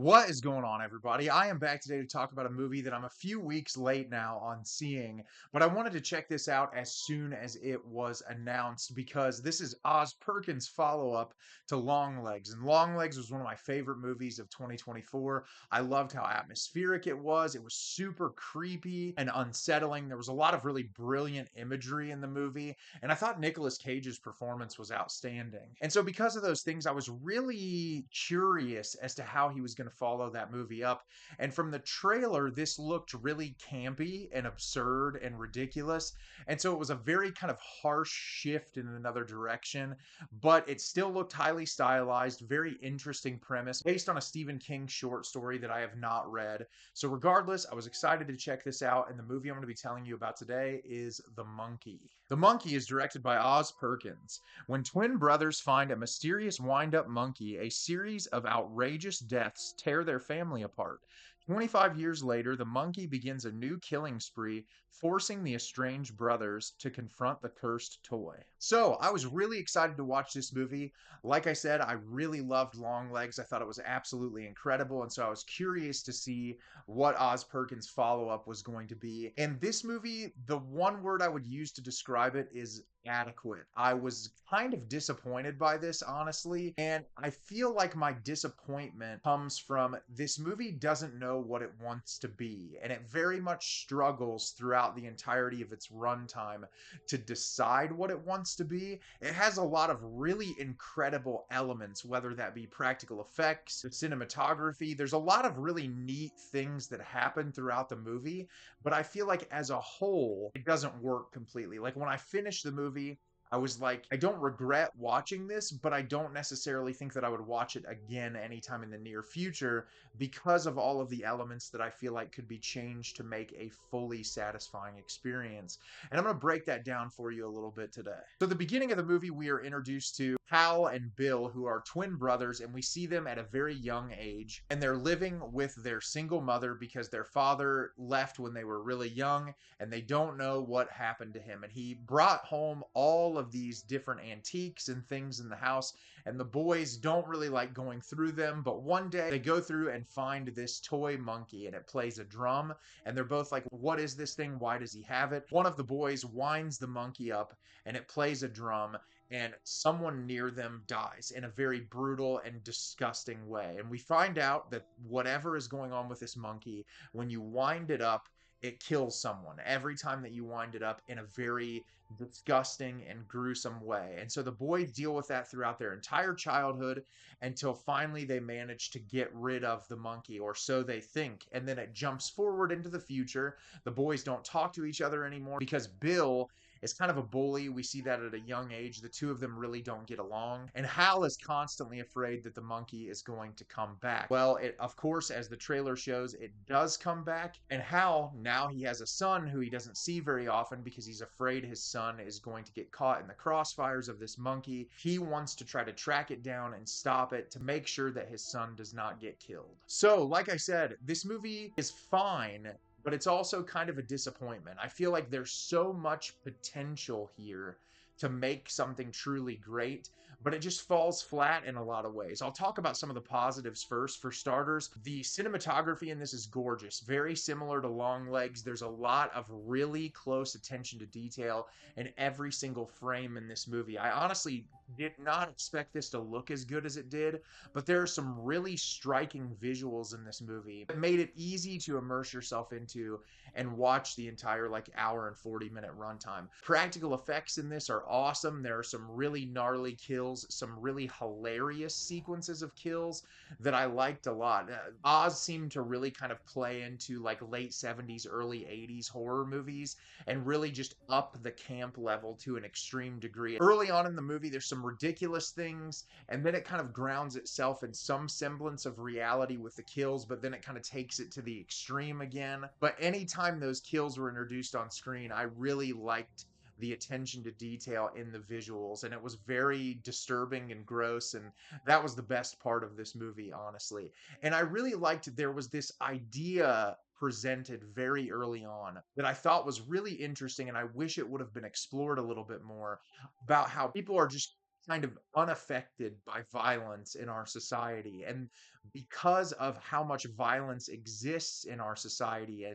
What is going on, everybody? I am back today to talk about a movie that I'm a few weeks late now on seeing, but I wanted to check this out as soon as it was announced because this is Oz Perkins' follow-up to Longlegs. And Longlegs was one of my favorite movies of 2024. I loved how atmospheric it was. It was super creepy and unsettling. There was a lot of really brilliant imagery in the movie, and I thought Nicolas Cage's performance was outstanding. And so because of those things, I was really curious as to how he was going to follow that movie up. And from the trailer, this looked really campy and absurd and ridiculous. And so it was a very kind of harsh shift in another direction, but it still looked highly stylized, very interesting premise based on a Stephen King short story that I have not read. So regardless, I was excited to check this out, and the movie I'm going to be telling you about today is The Monkey. The Monkey is directed by Oz Perkins. When twin brothers find a mysterious wind-up monkey, a series of outrageous deaths tear their family apart. 25 years later, the monkey begins a new killing spree, forcing the estranged brothers to confront the cursed toy. So, I was really excited to watch this movie. Like I said, I really loved Longlegs. I thought it was absolutely incredible, and so I was curious to see what Oz Perkins' follow-up was going to be. And this movie, the one word I would use to describe it is adequate. I was kind of disappointed by this, honestly, and I feel like my disappointment comes from this movie doesn't know what it wants to be, and it very much struggles throughout the entirety of its runtime to decide what it wants to be. It has a lot of really incredible elements, whether that be practical effects, the cinematography. There's a lot of really neat things that happen throughout the movie, but I feel like as a whole, it doesn't work completely. Like when I finished the movie, I was like, I don't regret watching this, but I don't necessarily think that I would watch it again anytime in the near future because of all of the elements that I feel like could be changed to make a fully satisfying experience. And I'm going to break that down for you a little bit today. So, the beginning of the movie, we are introduced to Hal and Bill, who are twin brothers, and we see them at a very young age, and they're living with their single mother because their father left when they were really young, and they don't know what happened to him. And he brought home all of these different antiques and things in the house, and the boys don't really like going through them, but one day they go through and find this toy monkey, and it plays a drum, and they're both like, what is this thing? Why does he have it? One of the boys winds the monkey up, and it plays a drum, and someone near them dies in a very brutal and disgusting way. And we find out that whatever is going on with this monkey, when you wind it up, it kills someone every time that you wind it up in a very disgusting and gruesome way. And so the boys deal with that throughout their entire childhood until finally they manage to get rid of the monkey, or so they think. And then it jumps forward into the future. The boys don't talk to each other anymore because Bill is kind of a bully. We see that at a young age. The two of them really don't get along. And Hal is constantly afraid that the monkey is going to come back. Well, of course, as the trailer shows, it does come back. And Hal, now he has a son who he doesn't see very often because he's afraid his son is going to get caught in the crossfires of this monkey. He wants to try to track it down and stop it to make sure that his son does not get killed. So, like I said, this movie is fine, but it's also kind of a disappointment. I feel like there's so much potential here to make something truly great, but it just falls flat in a lot of ways. I'll talk about some of the positives first. For starters, the cinematography in this is gorgeous, very similar to Longlegs. There's a lot of really close attention to detail in every single frame in this movie. I honestly did not expect this to look as good as it did, but there are some really striking visuals in this movie that made it easy to immerse yourself into and watch the entire hour and 40-minute runtime. Practical effects in this are awesome. There are some really gnarly kills, some really hilarious sequences of kills that I liked a lot. Oz seemed to really kind of play into late 70s, early 80s horror movies and really just up the camp level to an extreme degree. Early on in the movie, there's some ridiculous things, and then it kind of grounds itself in some semblance of reality with the kills, but then it kind of takes it to the extreme again. But anytime those kills were introduced on screen, I really liked the attention to detail in the visuals, and it was very disturbing and gross, and that was the best part of this movie, honestly. And I really liked there was this idea presented very early on that I thought was really interesting, and I wish it would have been explored a little bit more, about how people are just kind of unaffected by violence in our society. And because of how much violence exists in our society,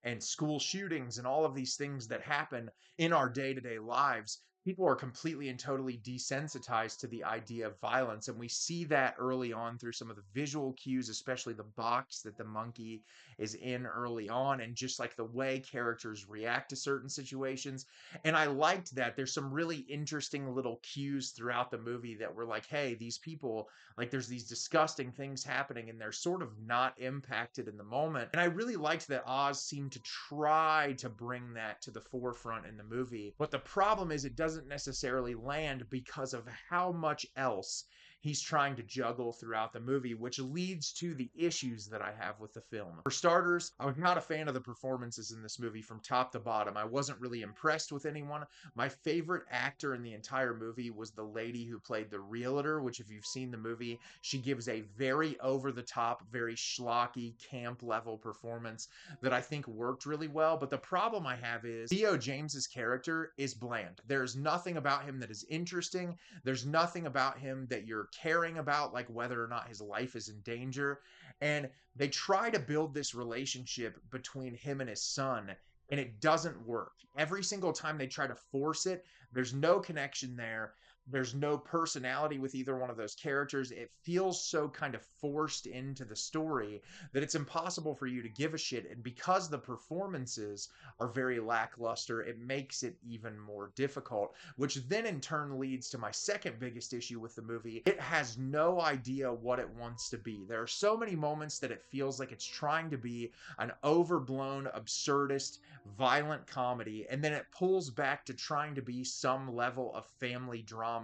and school shootings and all of these things that happen in our day-to-day lives, people are completely and totally desensitized to the idea of violence. And we see that early on through some of the visual cues, especially the box that the monkey is in early on, and just like the way characters react to certain situations. And I liked that there's some really interesting little cues throughout the movie that were like, hey, these people, like, there's these disgusting things happening and they're sort of not impacted in the moment. And I really liked that Oz seemed to try to bring that to the forefront in the movie. But the problem is it doesn't necessarily land because of how much else he's trying to juggle throughout the movie, which leads to the issues that I have with the film. For starters, I was not a fan of the performances in this movie from top to bottom. I wasn't really impressed with anyone. My favorite actor in the entire movie was the lady who played the realtor, which, if you've seen the movie, she gives a very over the top, very schlocky, camp level performance that I think worked really well. But the problem I have is Theo James's character is bland. There's nothing about him that is interesting. There's nothing about him that you're caring about, like whether or not his life is in danger. And they try to build this relationship between him and his son, and it doesn't work. Every single time they try to force it, there's no connection there. There's no personality with either one of those characters. It feels so kind of forced into the story that it's impossible for you to give a shit. And because the performances are very lackluster, it makes it even more difficult, which then in turn leads to my second biggest issue with the movie. It has no idea what it wants to be. There are so many moments that it feels like it's trying to be an overblown, absurdist, violent comedy, and then it pulls back to trying to be some level of family drama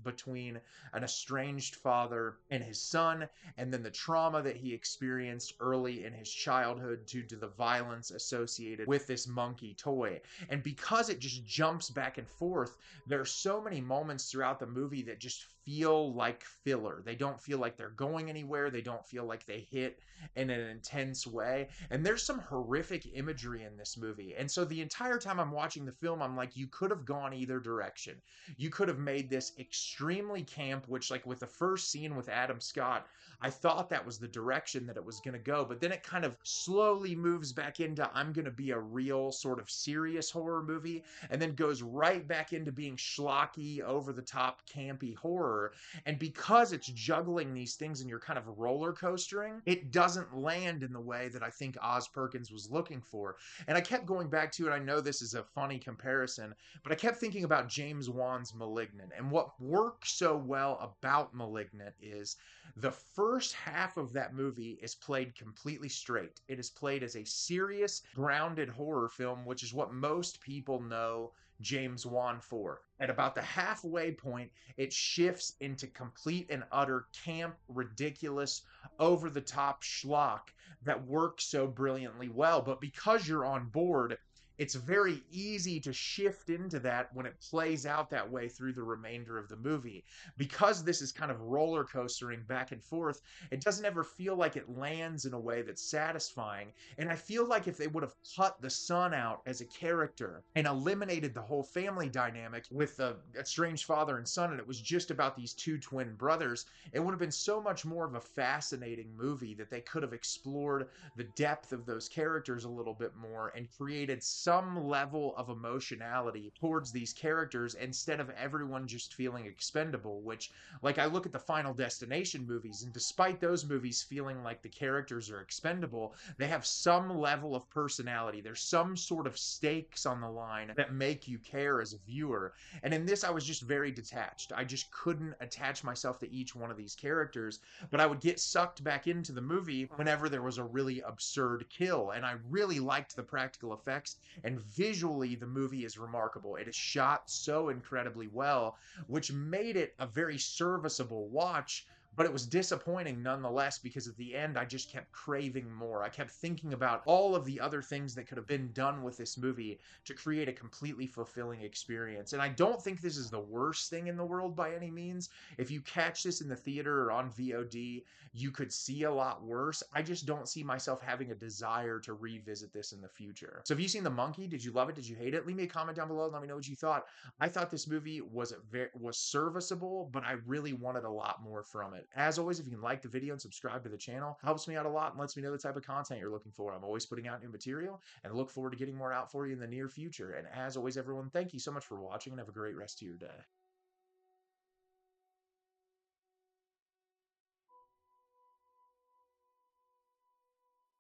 between an estranged father and his son, and then the trauma that he experienced early in his childhood due to the violence associated with this monkey toy. And because it just jumps back and forth, there are so many moments throughout the movie that just feel like filler. They don't feel like they're going anywhere. They don't feel like they hit in an intense way. And there's some horrific imagery in this movie. And so the entire time I'm watching the film, I'm like, you could have gone either direction. You could have made this extremely camp, which, like with the first scene with Adam Scott, I thought that was the direction that it was going to go. But then it kind of slowly moves back into, I'm going to be a real sort of serious horror movie, and then goes right back into being schlocky, over the top, campy horror. And because it's juggling these things and you're kind of roller coastering, it doesn't land in the way that I think Oz Perkins was looking for. And I kept going back to it. I know this is a funny comparison, but I kept thinking about James Wan's Malignant. And what works so well about Malignant is the first half of that movie is played completely straight. It is played as a serious, grounded horror film, which is what most people know James Wan for. At about the halfway point, it shifts into complete and utter camp, ridiculous, over the top schlock that works so brilliantly well. But because you're on board, it's very easy to shift into that when it plays out that way through the remainder of the movie. Because this is kind of roller coastering back and forth, it doesn't ever feel like it lands in a way that's satisfying. And I feel like if they would have cut the son out as a character and eliminated the whole family dynamic with a estranged father and son, and it was just about these two twin brothers, it would have been so much more of a fascinating movie that they could have explored the depth of those characters a little bit more and created some level of emotionality towards these characters instead of everyone just feeling expendable. Which, like, I look at the Final Destination movies, and despite those movies feeling like the characters are expendable, they have some level of personality. There's some sort of stakes on the line that make you care as a viewer. And in this, I was just very detached. I just couldn't attach myself to each one of these characters, but I would get sucked back into the movie whenever there was a really absurd kill. And I really liked the practical effects, and visually the movie is remarkable. It is shot so incredibly well, which made it a very serviceable watch. but it was disappointing nonetheless because at the end I just kept craving more. I kept thinking about all of the other things that could have been done with this movie to create a completely fulfilling experience. And I don't think this is the worst thing in the world by any means. If you catch this in the theater or on VOD, you could see a lot worse. I just don't see myself having a desire to revisit this in the future. So have you seen The Monkey? Did you love it? Did you hate it? Leave me a comment down below and let me know what you thought. I thought this movie was serviceable, but I really wanted a lot more from it. As always, if you can like the video and subscribe to the channel, helps me out a lot and lets me know the type of content you're looking for. I'm always putting out new material and look forward to getting more out for you in the near future. And as always, everyone, thank you so much for watching and have a great rest of your day.